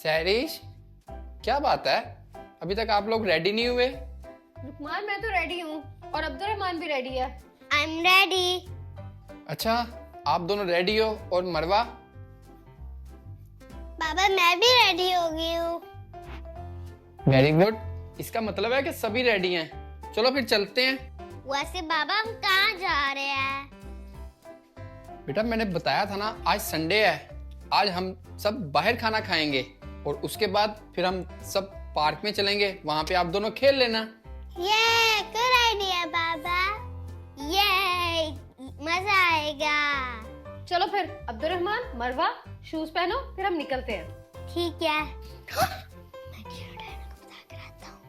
सैरिश, क्या बात है? अभी तक आप लोग रेडी नहीं हुए? रुकमान, मैं तो रेडी हूँ और अब्दुर्रहमान भी रेडी है। I am ready. अच्छा, आप दोनों रेडी हो और मरवा? बाबा मैं भी रेडी हो गई हूँ। Very good. इसका मतलब है कि सभी रेडी हैं। चलो फिर चलते हैं। वैसे बाबा हम कहाँ जा रहे हैं? बेटा मैंने बताया था ना, आज संडे है। आज हम सब बाहर खाना खाएंगे और उसके बाद फिर हम सब पार्क में चलेंगे। वहां पे आप दोनों खेल लेना। ये गुड आइडिया बाबा। ये मजा आएगा। चलो फिर अब्दुर्रहमान, मरवा, शूज पहनो, फिर हम निकलते हैं। ठीक है। मैं ड्यूनो डायनो को बता कर आता हूँ।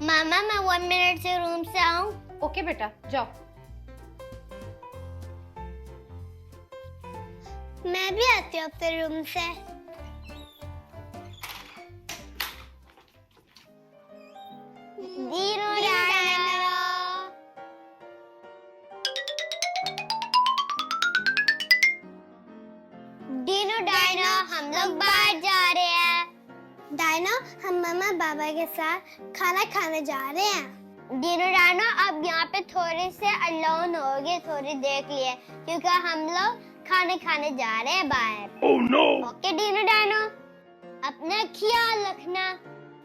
मामा मैं 1 मिनट से रूम से आऊँ? ओके बेटा, जाओ। मैं भी आती हूँ अपने रूम से। ड्यूनो डायनो। ड्यूनो डायनो, हम लोग बाहर जा रहे हैं। डायनो, हम मम्मा बाबा के साथ खाना खाने जा रहे हैं। ड्यूनो डायनो, अब यहाँ पे थोड़ी से अलोन होगे थोड़ी देर के लिए, क्योंकि हम लोग खाने खाने जा रहे हैं बाहर। Oh no! ओके ड्यूनो डायनो, अपना ख्याल रखना।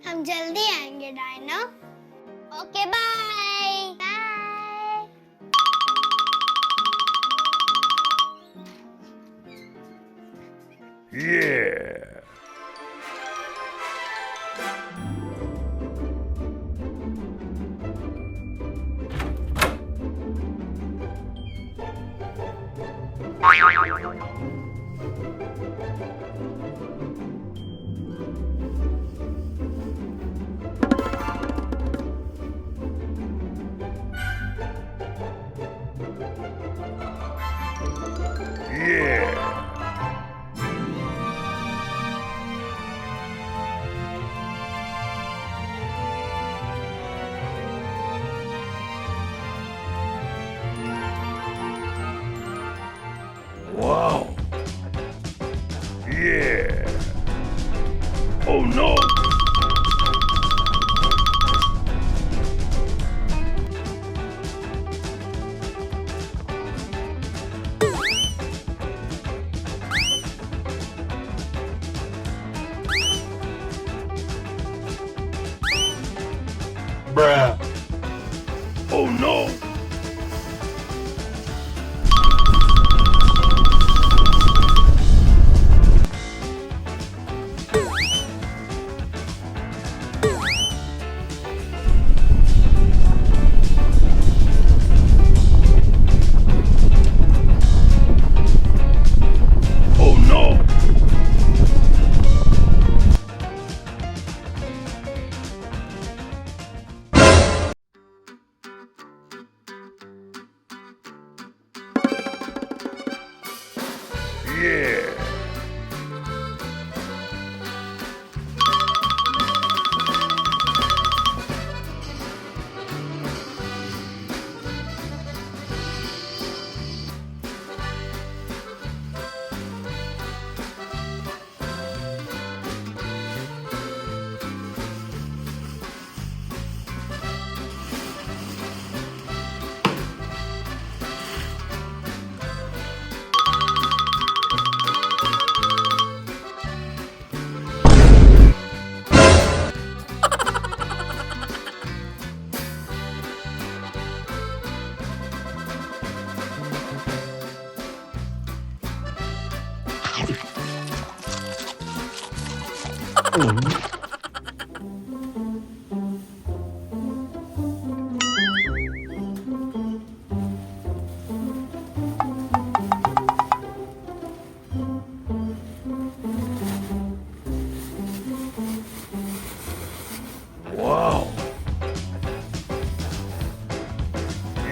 हम जल्दी आएंगे Dino. Okay bye bye. Yeah! Yeah! Wow! Yeah! Oh no! Bruh! Oh no! Oh no! Yeah! Wow!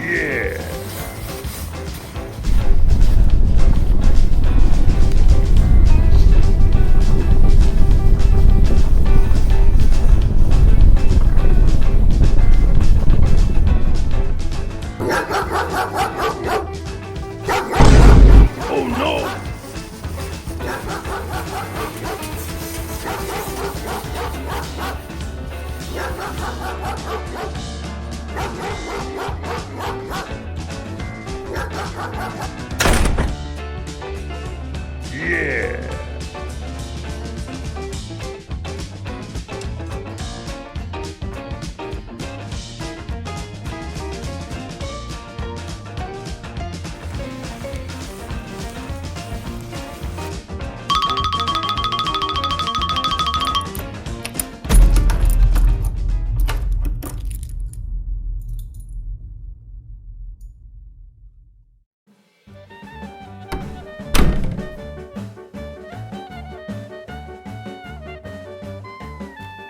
Yeah!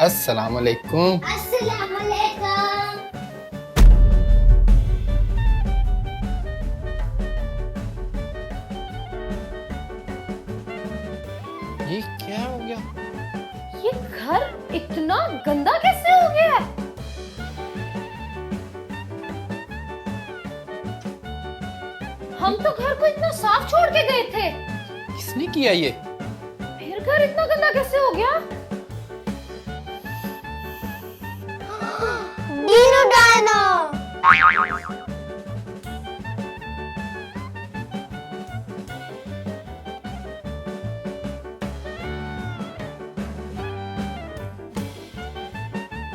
अस्सलाम वालेकुम। अस्सलाम वालेकुम। ये क्या हो गया? ये घर इतना गंदा कैसे हो गया है? हम तो घर को इतना साफ छोड़ के गए थे, किसने किया ये? फिर घर इतना गंदा कैसे हो गया?